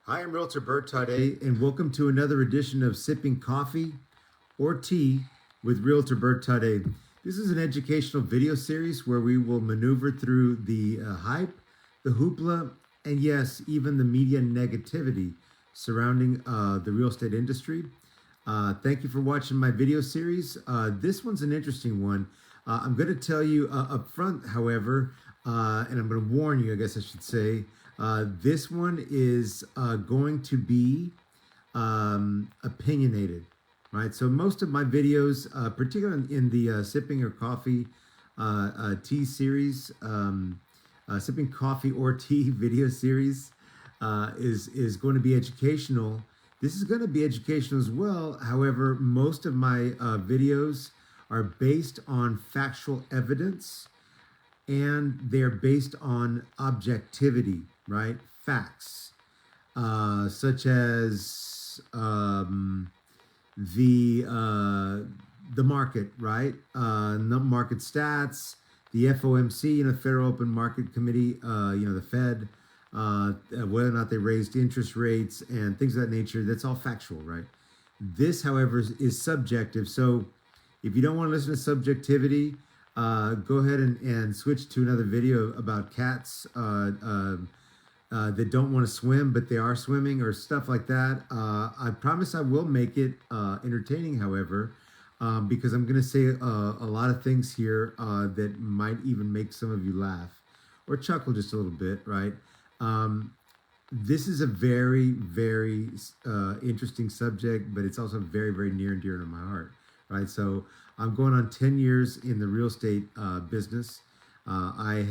Hi, I'm Realtor Bert Tade, and welcome to another edition of Sipping Coffee or Tea with Realtor Bert Tade. This is an educational video series where we will maneuver through the hype, the hoopla, and yes, even the media negativity surrounding the real estate industry. Thank you for watching my video series. This one's an interesting one. I'm going to tell you up front, however, and I'm going to warn you, I guess I should say, this one is going to be opinionated, right? So most of my videos, particularly in the sipping or coffee tea series, sipping coffee or tea video series, is going to be educational. This is going to be educational as well. However, most of my videos are based on factual evidence and they're based on objectivity, right? Facts, such as the market, right? Market stats, the FOMC, Federal Open Market Committee, the Fed, whether or not they raised interest rates and things of that nature. That's all factual, right? This, however, is subjective. So if you don't want to listen to subjectivity, go ahead and switch to another video about cats that don't want to swim, but they are swimming or stuff like that. I promise I will make it entertaining, however, because I'm going to say a lot of things here that might even make some of you laugh or chuckle just a little bit, right? This is a very, very interesting subject, but it's also very, very near and dear to my heart, right? So I'm going on 10 years in the real estate business. I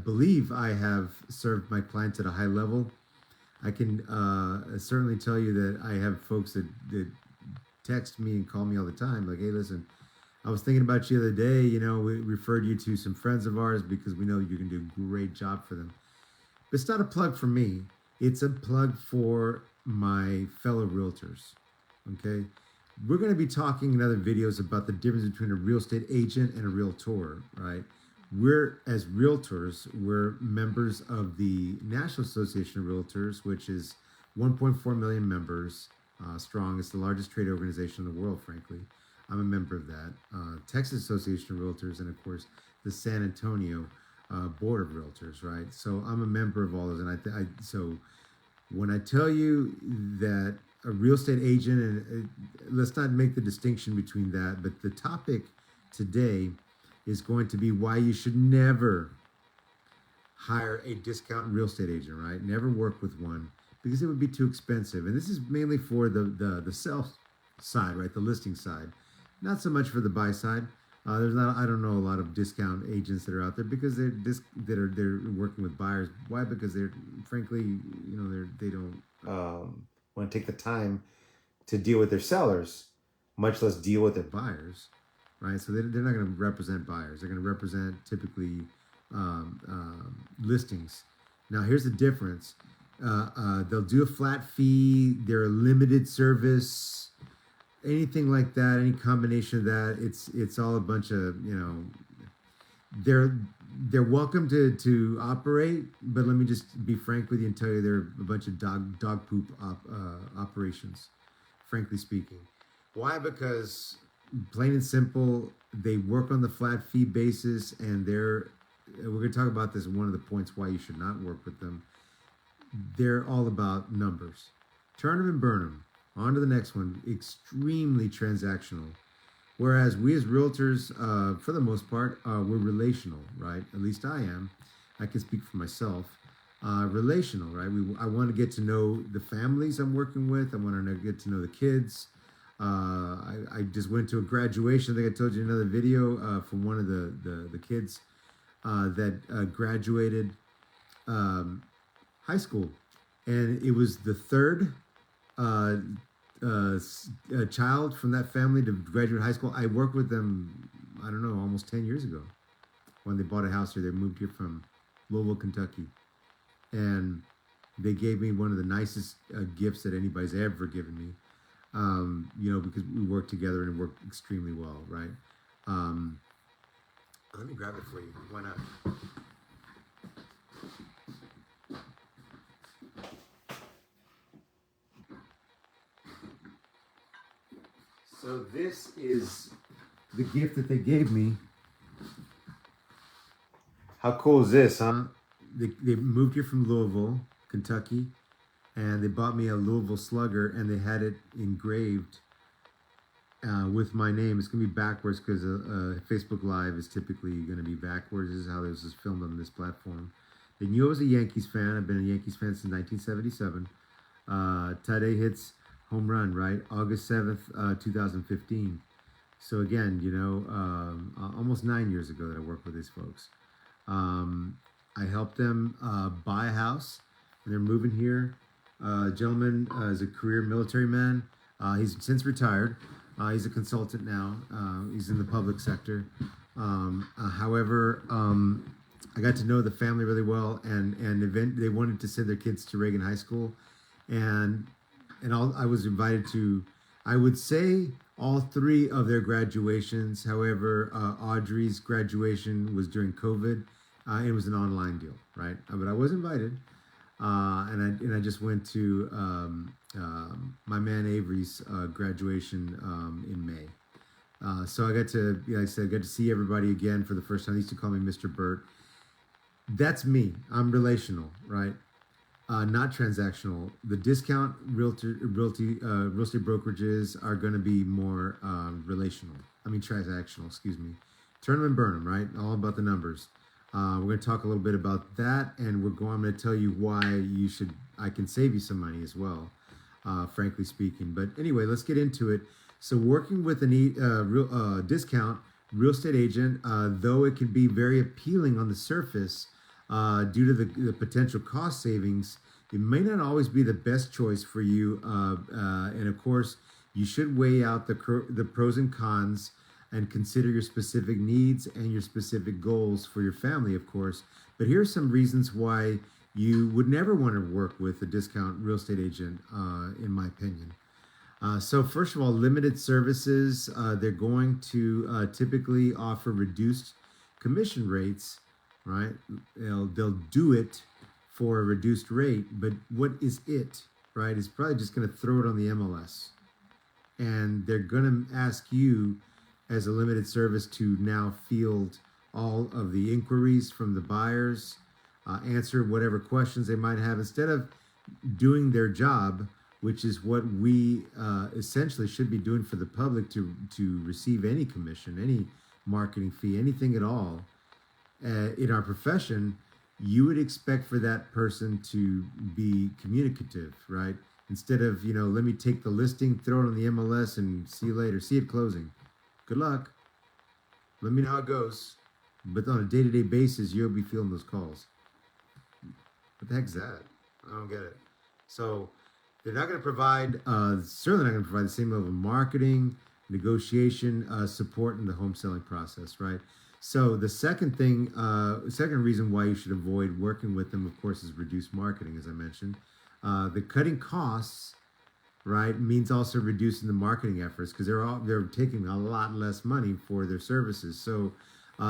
believe I have served my clients at a high level. I can certainly tell you that I have folks that text me and call me all the time, like, hey, listen, I was thinking about you the other day. We referred you to some friends of ours because we know you can do a great job for them. But it's not a plug for me. It's a plug for my fellow realtors. Okay. We're going to be talking in other videos about the difference between a real estate agent and a realtor, right? As realtors, we're members of the National Association of Realtors, which is 1.4 million members strong. It's the largest trade organization in the world, frankly. I'm a member of that. Texas Association of Realtors, and of course, the San Antonio Board of Realtors, right? So I'm a member of all those. And so when I tell you that a real estate agent, and let's not make the distinction between that, but the topic today is going to be why you should never hire a discount real estate agent, right? Never work with one because it would be too expensive. And this is mainly for the sell side, right? The listing side, not so much for the buy side. There's not, I don't know, a lot of discount agents that are out there because they're working with buyers. Why? Because they're frankly, they don't want to take the time to deal with their sellers, much less deal with their buyers, right? So they're not going to represent buyers. They're going to represent typically listings. Now, here's the difference. They'll do a flat fee. They're a limited service. Anything like that, any combination of that, it's all a bunch of, they're welcome to operate, but let me just be frank with you and tell you they're a bunch of dog poop operations, frankly speaking. Why? Because plain and simple, they work on the flat fee basis, and we're going to talk about this. One of the points why you should not work with them. They're all about numbers. Turn them and burn them. On to the next one. Extremely transactional. Whereas we as realtors, for the most part, we're relational, right? At least I am. I can speak for myself. Relational, right? I want to get to know the families I'm working with. I want to get to know the kids. I just went to a graduation. I think I told you in another video from one of the kids that graduated high school. And it was the third a child from that family to graduate high school. I worked with them, I don't know, almost 10 years ago when they bought a house here. They moved here from Louisville, Kentucky. And they gave me one of the nicest gifts that anybody's ever given me, because we worked together and it worked extremely well, right? Let me grab it for you. Why not? So this is the gift that they gave me. How cool is this, huh? They moved here from Louisville, Kentucky, and they bought me a Louisville Slugger, and they had it engraved with my name. It's gonna be backwards because Facebook Live is typically gonna be backwards. This is how this is filmed on this platform. They knew I was a Yankees fan. I've been a Yankees fan since 1977. Tade hits home run, right? August 7th, 2015. So again, almost 9 years ago that I worked with these folks. I helped them buy a house, and they're moving here. Gentleman is a career military man. He's since retired. He's a consultant now. He's in the public sector. However, I got to know the family really well, and they wanted to send their kids to Reagan High School, and I was invited to, I would say, all three of their graduations. However, Audrey's graduation was during COVID. It was an online deal, right? But I was invited, and I just went to my man Avery's graduation in May. So I got to, like I said, got to see everybody again for the first time. They used to call me Mr. Burt. That's me. I'm relational, right? Not transactional. The discount real estate brokerages are going to be more relational. I mean transactional. Excuse me. Turn them and burn them, right? All about the numbers. We're going to talk a little bit about that, and I'm going to tell you why I can save you some money as well, frankly speaking. But anyway, let's get into it. So working with a discount real estate agent, though it can be very appealing on the surface due to the potential cost savings, it may not always be the best choice for you. And of course, you should weigh out the pros and cons and consider your specific needs and your specific goals for your family, of course. But here are some reasons why you would never want to work with a discount real estate agent, in my opinion. So first of all, limited services. They're going to typically offer reduced commission rates, right? They'll do it for a reduced rate, but what is it, right? It's probably just going to throw it on the MLS. And they're going to ask you as a limited service to now field all of the inquiries from the buyers, answer whatever questions they might have, instead of doing their job, which is what we essentially should be doing for the public to receive any commission, any marketing fee, anything at all. In our profession, you would expect for that person to be communicative, right? Instead of, let me take the listing, throw it on the MLS, and see you later. See it closing. Good luck. Let me know how it goes. But on a day-to-day basis, you'll be feeling those calls. What the heck's that? I don't get it. So they're not going to provide, certainly not going to provide the same level of marketing, negotiation, support in the home selling process, right? So the second reason why you should avoid working with them, of course, is reduced marketing, as I mentioned. The cutting costs, right, means also reducing the marketing efforts, because they're taking a lot less money for their services. So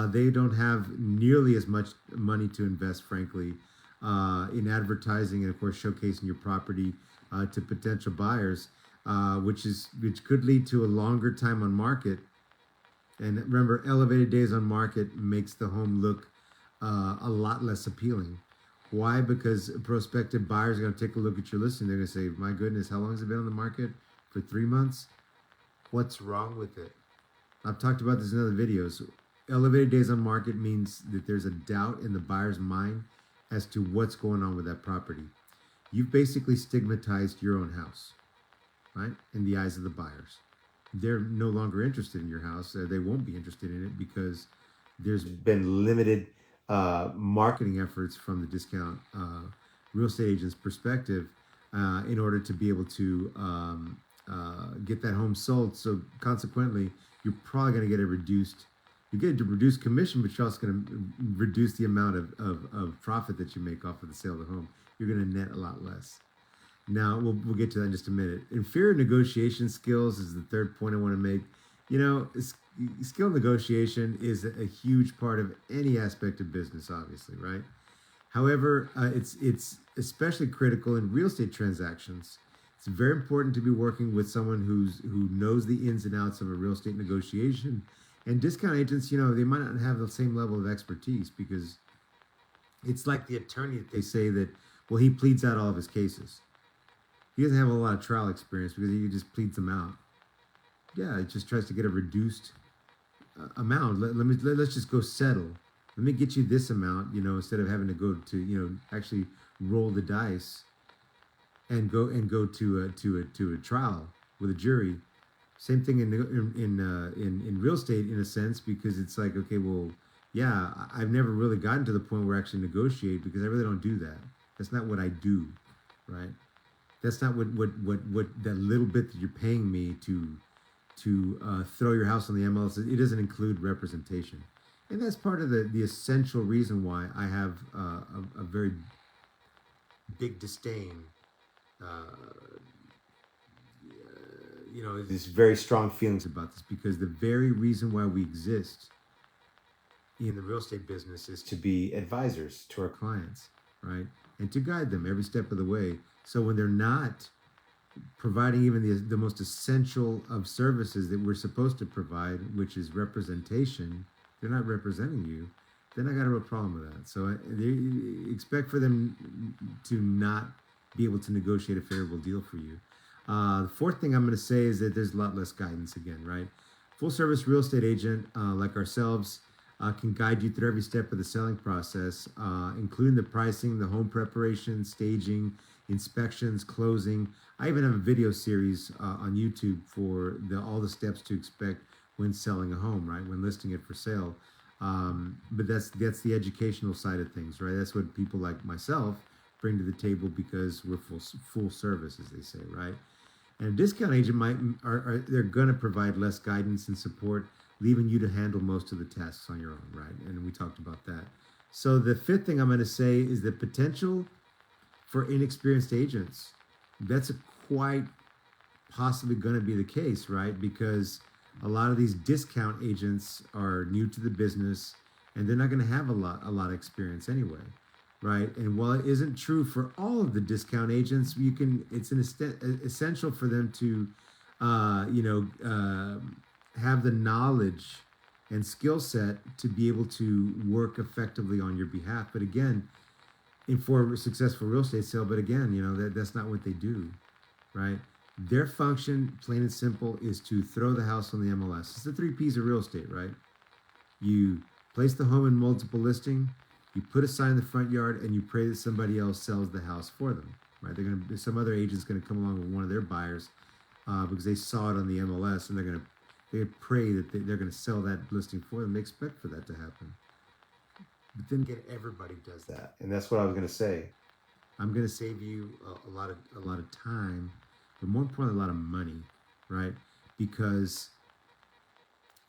they don't have nearly as much money to invest, frankly, in advertising and, of course, showcasing your property to potential buyers, which could lead to a longer time on market. And remember, elevated days on market makes the home look a lot less appealing. Why? Because prospective buyers are going to take a look at your listing. They're going to say, my goodness, how long has it been on the market? For 3 months? What's wrong with it? I've talked about this in other videos. Elevated days on market means that there's a doubt in the buyer's mind as to what's going on with that property. You've basically stigmatized your own house, right? In the eyes of the buyers. They're no longer interested in your house. They won't be interested in it because there's been limited marketing efforts from the discount real estate agent's perspective in order to be able to get that home sold. So consequently, you're probably going to get a reduced commission, but you're also going to reduce the amount of profit that you make off of the sale of the home. You're going to net a lot less. Now, we'll get to that in just a minute. Inferior negotiation skills is the third point I want to make. Skill negotiation is a huge part of any aspect of business, obviously, right? However, it's especially critical in real estate transactions. It's very important to be working with someone who knows the ins and outs of a real estate negotiation. And discount agents, they might not have the same level of expertise because it's like the attorney that they say that, well, he pleads out all of his cases. He doesn't have a lot of trial experience because he just pleads them out. Yeah, he just tries to get a reduced amount. Let's just go settle. Let me get you this amount, instead of having to go to, actually roll the dice and go to a trial with a jury. Same thing in real estate in a sense, because it's like, okay, well, yeah, I've never really gotten to the point where I actually negotiate because I really don't do that. That's not what I do, right? That's not what that little bit that you're paying me to throw your house on the MLS. It doesn't include representation, and that's part of the essential reason why I have a very big disdain. These very strong feelings about this, because the very reason why we exist in the real estate business is to be advisors to our clients, right? And to guide them every step of the way. So when they're not providing even the most essential of services that we're supposed to provide, which is representation, they're not representing you, then I got a real problem with that. So they expect for them to not be able to negotiate a favorable deal for you. The fourth thing I'm going to say is that there's a lot less guidance again, right? Full service real estate agent like ourselves can guide you through every step of the selling process, including the pricing, the home preparation, staging, inspections, closing. I even have a video series on YouTube for all the steps to expect when selling a home, right? When listing it for sale. But that's the educational side of things, right? That's what people like myself bring to the table, because we're full service, as they say, right? And a discount agent they're going to provide less guidance and support, leaving you to handle most of the tasks on your own, right? And we talked about that. So the fifth thing I'm going to say is the potential for inexperienced agents. That's quite possibly going to be the case, right? Because a lot of these discount agents are new to the business, and they're not going to have a lot of experience anyway, right? And while it isn't true for all of the discount agents, it's essential for them to, have the knowledge and skill set to be able to work effectively on your behalf. But again, for a successful real estate sale, but again, that's not what they do, right? Their function, plain and simple, is to throw the house on the MLS. It's the 3 P's of real estate, right? You place the home in multiple listing, you put a sign in the front yard, and you pray that somebody else sells the house for them, right? Some other agent's gonna come along with one of their buyers because they saw it on the MLS, and they pray that they're gonna sell that listing for them. They expect for that to happen. But then again, everybody does that, and that's what I was gonna say. I'm gonna save you a lot of time, but more importantly, a lot of money, right? Because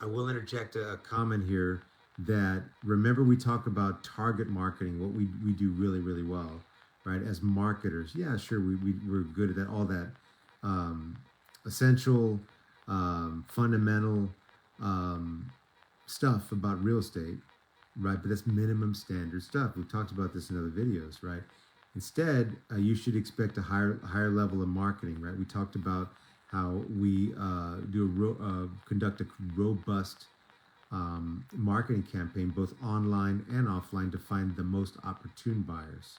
I will interject a comment here that, remember, we talk about target marketing, what we do really, really well, right? As marketers, yeah, sure, we're good at that, all that essential, fundamental stuff about real estate, right? But that's minimum standard stuff. We've talked about this in other videos, right? Instead, you should expect a higher level of marketing, right? We talked about how we conduct a robust marketing campaign, both online and offline, to find the most opportune buyers.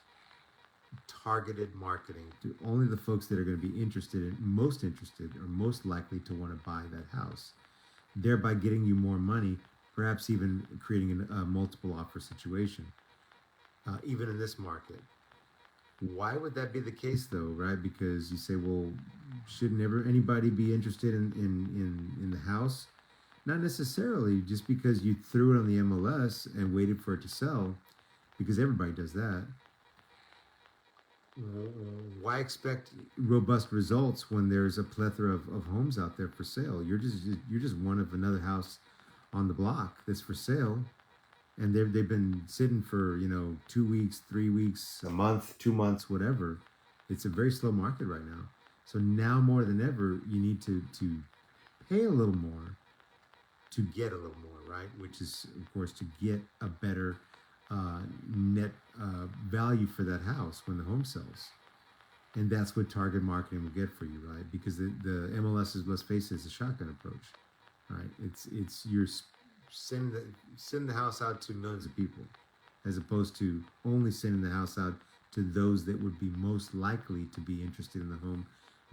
Targeted marketing to only the folks that are going to be most interested, or most likely to want to buy that house, thereby getting you more money, perhaps even creating a multiple offer situation, even in this market. Why would that be the case, though, right? Because you say, well, shouldn't anybody be interested in the house? Not necessarily, just because you threw it on the MLS and waited for it to sell, because everybody does that. Why expect robust results when there's a plethora of homes out there for sale? You're just one of another house on the block that's for sale, and they've been sitting for 2 weeks, 3 weeks, a month, 2 months, whatever. It's a very slow market right now. So now more than ever, you need to pay a little more to get a little more, right? Which is, of course, to get a better net value for that house when the home sells. And that's what target marketing will get for you, right? Because the MLS is, let's face it, is a shotgun approach, right? It's you're send the house out to millions of people, as opposed to only sending the house out to those that would be most likely to be interested in the home,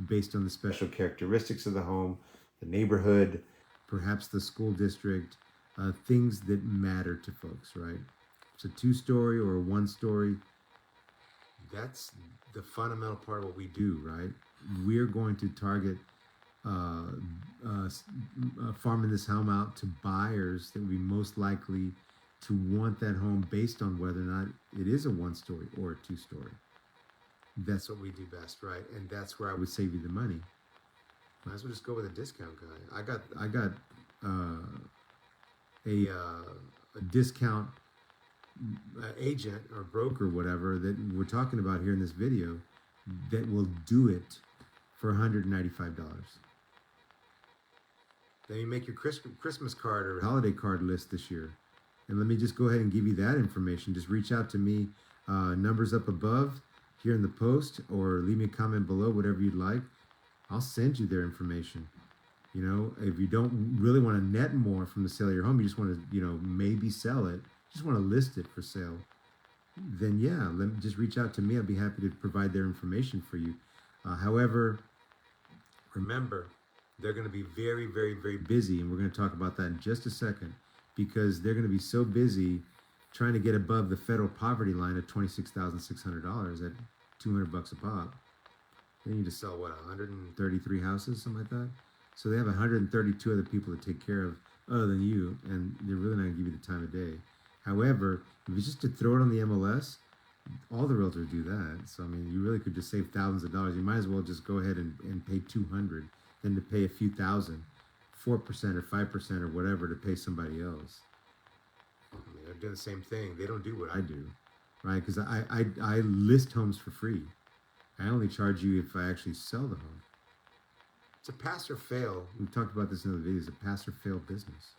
based on the special characteristics of the home, the neighborhood, perhaps the school district, things that matter to folks, right? It's a 2-story or a 1-story. That's the fundamental part of what we do, right? We're going to target farming this home out to buyers that would be most likely to want that home based on whether or not it is a 1-story or a 2-story. That's what we do best, right? And that's where I would save you the money. Might as well just go with a discount guy. I got a discount agent or broker, whatever, that we're talking about here in this video, that will do it for $195. Then you make your Christmas card or holiday card list this year. And let me just go ahead and give you that information. Just reach out to me, numbers up above here in the post, or leave me a comment below, whatever you'd like. I'll send you their information. You know, if you don't really want to net more from the sale of your home, you just want to, you know, maybe sell it, just want to list it for sale, then yeah, just reach out to me. I'll be happy to provide their information for you. However, remember, they're going to be very, very, very busy, and we're going to talk about that in just a second, because they're going to be so busy trying to get above the federal poverty line of $26,600 at $200 a pop. They need to sell, what, 133 houses, something like that? So they have 132 other people to take care of other than you, and they're really not going to give you the time of day. However, if it's just to throw it on the MLS, all the realtors do that. So, I mean, you really could just save thousands of dollars. You might as well just go ahead and pay $200 than to pay a few thousand, 4% or 5% or whatever, to pay somebody else. I mean, they're doing the same thing. They don't do what I do, right? Because I list homes for free. I only charge you if I actually sell the home. It's a pass or fail. We've talked about this in other videos. A pass or fail business.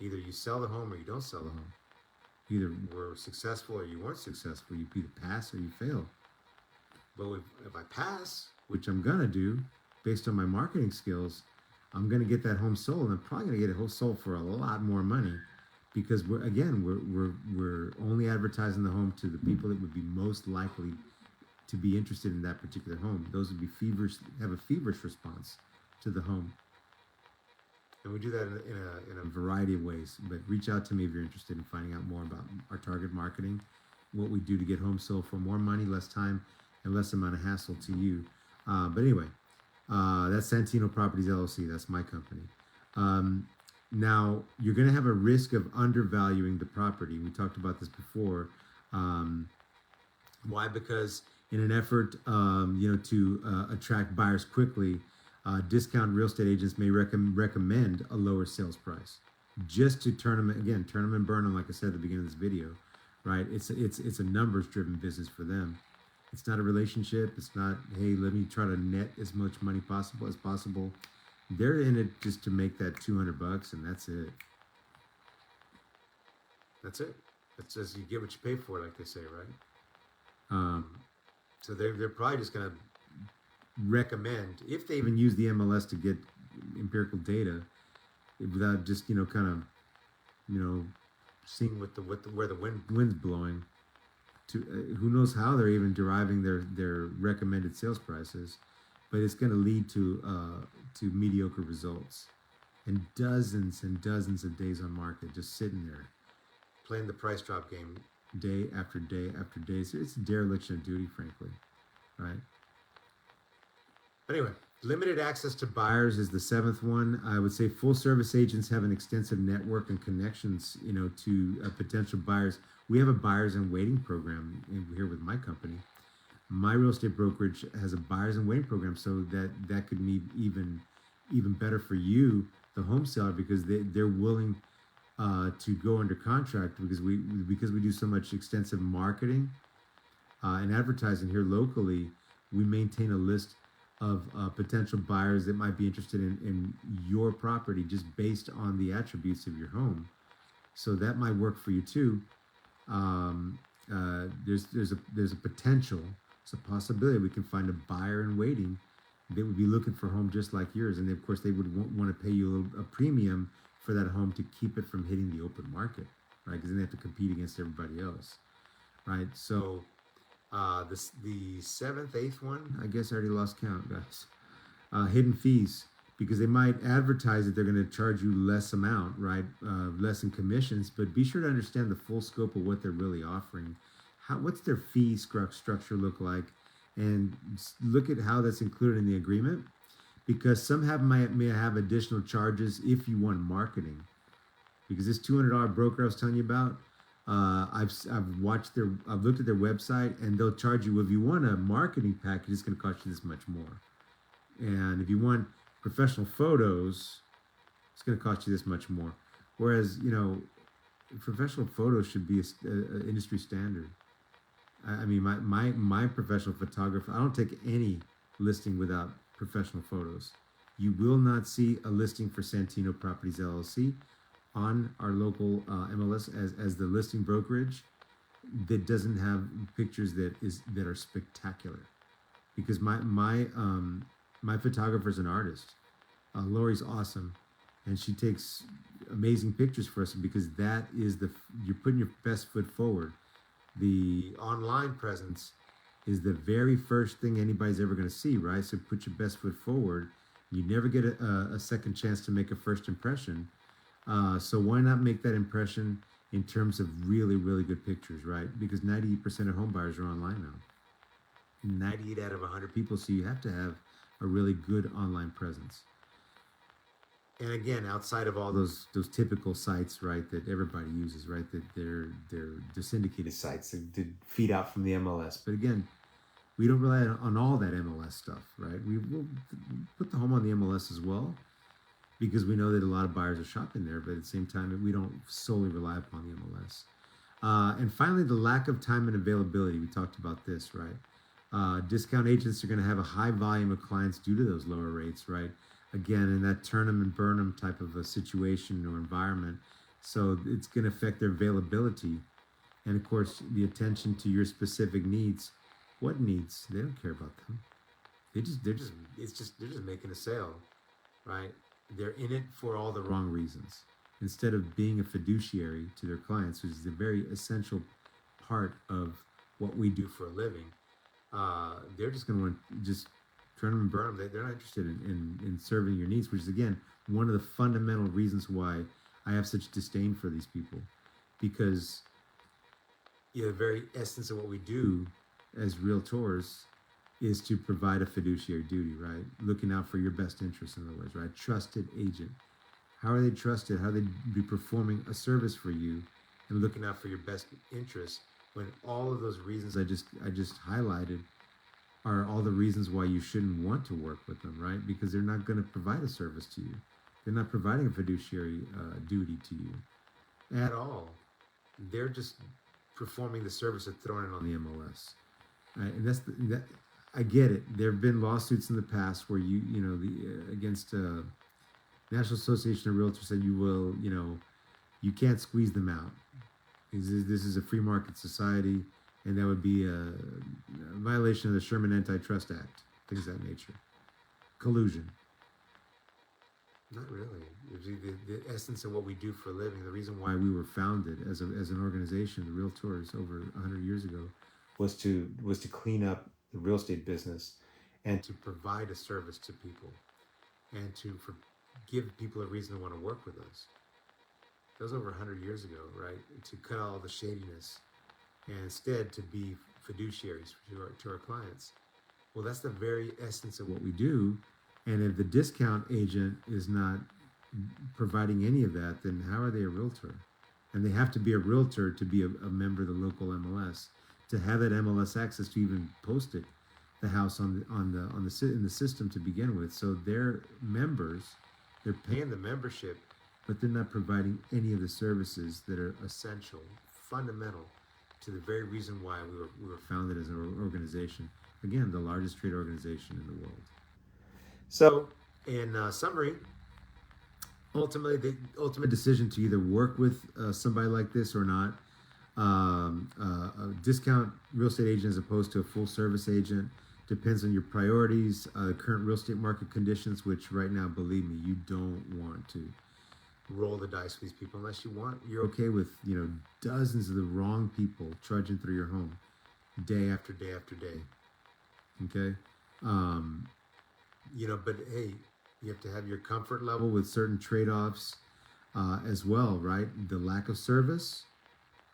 Either you sell the home or you don't sell the home. Either we're successful or you weren't successful. You either pass or you fail. But if I pass, which I'm gonna do, based on my marketing skills, I'm gonna get that home sold, and I'm probably gonna get it sold for a lot more money, because we're only advertising the home to the people that would be most likely to be interested in that particular home. Those would be have a feverish response to the home. And we do that in a variety of ways. But reach out to me if you're interested in finding out more about our target marketing, what we do to get homes sold for more money, less time, and less amount of hassle to you. But anyway, that's Santino Properties LLC. That's my company. Now, you're going to have a risk of undervaluing the property. We talked about this before. Why? Because in an effort, to attract buyers quickly, discount real estate agents may recommend a lower sales price, just to turn them and burn them, like I said at the beginning of this video, right? It's a numbers-driven business for them. It's not a relationship. It's not, hey, let me try to net as much money as possible. They're in it just to make that $200, and that's it. That's it. It's just, you get what you pay for, like they say, right? So they're probably just going to recommend, if they even use the MLS to get empirical data, without just seeing where the wind's blowing. Who knows how they're even deriving their recommended sales prices, but it's going to lead to mediocre results, and dozens of days on market, just sitting there playing the price drop game day after day after day. So it's a dereliction of duty, frankly, right? Anyway, limited access to buyers is the 7th one. I would say full service agents have an extensive network and connections, to potential buyers. We have a buyers in waiting program here with my company. My real estate brokerage has a buyers in waiting program, so that could be even better for you, the home seller, because they're willing to go under contract, because we do so much extensive marketing and advertising here locally. We maintain a list of potential buyers that might be interested in your property, just based on the attributes of your home. So that might work for you too. There's a potential It's a possibility we can find a buyer in waiting that would be looking for a home just like yours, and of course they would want to pay you a premium for that home to keep it from hitting the open market, right? Because then they have to compete against everybody else, right? So the seventh, eighth one, I guess I already lost count, guys. Hidden fees, because they might advertise that they're going to charge you less amount, right? Less in commissions, but be sure to understand the full scope of what they're really offering. What's their fee structure look like, and look at how that's included in the agreement, because some may have additional charges if you want marketing. Because this $200 broker I was telling you about, I've looked at their website, and they'll charge you, if you want a marketing package, it's going to cost you this much more. And if you want professional photos, it's going to cost you this much more. Whereas, professional photos should be a industry standard. I mean, my professional photographer, I don't take any listing without professional photos. You will not see a listing for Santino Properties LLC on our local MLS as the listing brokerage that doesn't have pictures that are spectacular. Because my photographer is an artist. Lori's awesome, and she takes amazing pictures for us, because that is you're putting your best foot forward. The online presence is the very first thing anybody's ever going to see, right? So put your best foot forward. You never get a second chance to make a first impression. So why not make that impression in terms of really, really good pictures, right? Because 90% of home buyers are online now. 98 out of 100 people, so you have to have a really good online presence. And again, outside of all those typical sites, right, that everybody uses, right, that they're syndicated sites that feed out from the MLS. But again, we don't rely on all that MLS stuff, right? We will put the home on the MLS as well, because we know that a lot of buyers are shopping there. But at the same time, we don't solely rely upon the MLS. And finally, the lack of time and availability. We talked about this, right? Discount agents are going to have a high volume of clients due to those lower rates, right? Again, in that turn them and burn them type of a situation or environment. So it's going to affect their availability. And of course, the attention to your specific needs. What needs? They don't care about them. They're just making a sale, right? They're in it for all the wrong reasons. Instead of being a fiduciary to their clients, which is a very essential part of what we do for a living, they're just going to want to just turn them and burn them. They're not interested in serving your needs, which is, again, one of the fundamental reasons why I have such disdain for these people. Because the very essence of what we do as realtors is to provide a fiduciary duty, right? Looking out for your best interests, in other words, right? Trusted agent. How are they trusted? How are they be performing a service for you and looking out for your best interests, when all of those reasons I just highlighted are all the reasons why you shouldn't want to work with them, right? Because they're not going to provide a service to you. They're not providing a fiduciary duty to you at all. They're just performing the service of throwing it on the MLS. Right? And that I get it. There have been lawsuits in the past where against National Association of Realtors said you can't squeeze them out. This is a free market society, and that would be a violation of the Sherman Antitrust Act, things of that nature. Collusion. Not really. The essence of what we do for a living, the reason why we were founded as an organization, the Realtors, over 100 years ago, was to clean up the real estate business and to provide a service to people, and to give people a reason to want to work with us. That was over 100 years ago, right? To cut out all the shadiness, and instead to be fiduciaries to our clients. Well, that's the very essence of what we do. And if the discount agent is not providing any of that, then how are they a realtor? And they have to be a realtor to be a member of the local MLS, to have that MLS access to even post it, the house in the system to begin with. So they're members, they're paying the membership, but they're not providing any of the services that are essential, fundamental to the very reason why we were founded as an organization. Again, the largest trade organization in the world. So, in summary, ultimately, the ultimate decision to either work with somebody like this or not A discount real estate agent as opposed to a full service agent depends on your priorities, current real estate market conditions, which right now, believe me, you don't want to roll the dice with these people unless you're okay with, dozens of the wrong people trudging through your home day after day after day. Okay. Um, but hey, you have to have your comfort level with certain trade-offs as well, right? The lack of service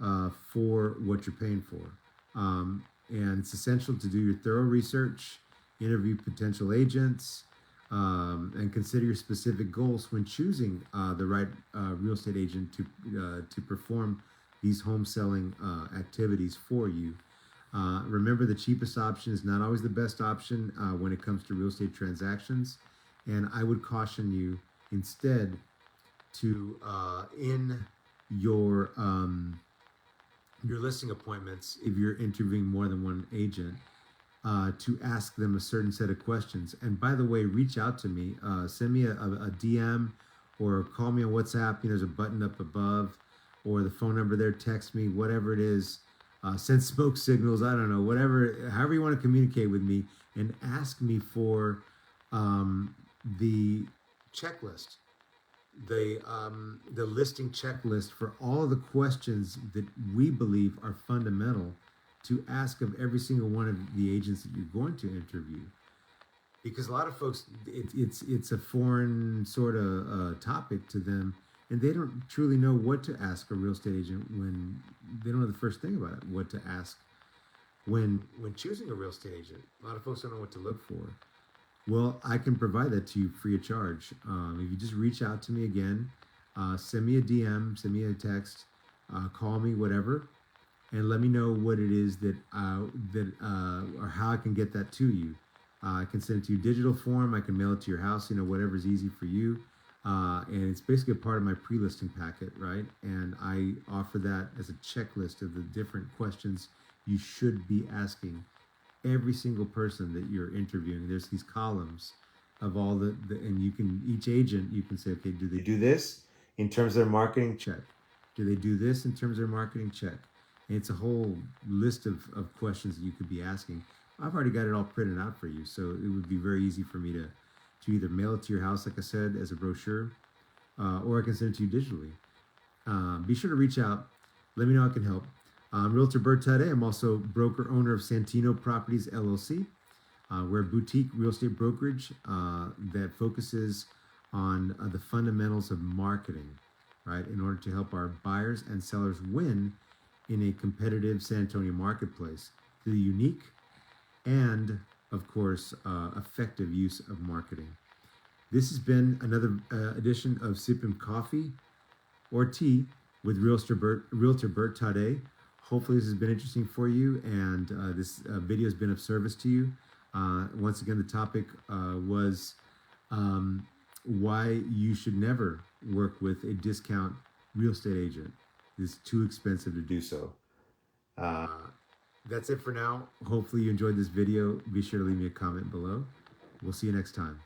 for what you're paying for. And it's essential to do your thorough research, interview potential agents, and consider your specific goals when choosing the right real estate agent to perform these home selling activities for you. Remember, the cheapest option is not always the best option when it comes to real estate transactions, and I would caution you instead to in your listing appointments, if you're interviewing more than one agent, to ask them a certain set of questions. And by the way, reach out to me, send me a DM or call me on WhatsApp. There's a button up above, or the phone number there. Text me, whatever it is. Send smoke signals. I don't know, whatever, however you want to communicate with me, and ask me for the checklist, the listing checklist for all the questions that we believe are fundamental to ask of every single one of the agents that you're going to interview. Because a lot of folks, it's a foreign sort of topic to them, and they don't truly know what to ask a real estate agent when they don't know the first thing about it, what to ask when choosing a real estate agent. A lot of folks don't know what to look for. Well, I can provide that to you free of charge. If you just reach out to me again, send me a DM, send me a text, call me, whatever, and let me know what it is that or how I can get that to you. I can send it to you digital form. I can mail it to your house. Whatever's easy for you. And it's basically a part of my pre-listing packet, right? And I offer that as a checklist of the different questions you should be asking every single person that you're interviewing. There's these columns of all and each agent, you can say, okay, do they do this in terms of their marketing? Check. Do they do this in terms of their marketing? Check. And it's a whole list of questions that you could be asking. I've already got it all printed out for you, so it would be very easy for me to either mail it to your house, like I said, as a brochure, or I can send it to you digitally. Be sure to reach out. Let me know how I can help. I'm Realtor Bert Tade. I'm also broker owner of Santino Properties LLC. We're a boutique real estate brokerage that focuses on the fundamentals of marketing, right, in order to help our buyers and sellers win in a competitive San Antonio marketplace through the unique and, of course, effective use of marketing. This has been another edition of Sipping Coffee or Tea with Realtor Bert Tade. Hopefully this has been interesting for you, and this video has been of service to you. Once again, the topic was why you should never work with a discount real estate agent. It's too expensive to do so. That's it for now. Hopefully you enjoyed this video. Be sure to leave me a comment below. We'll see you next time.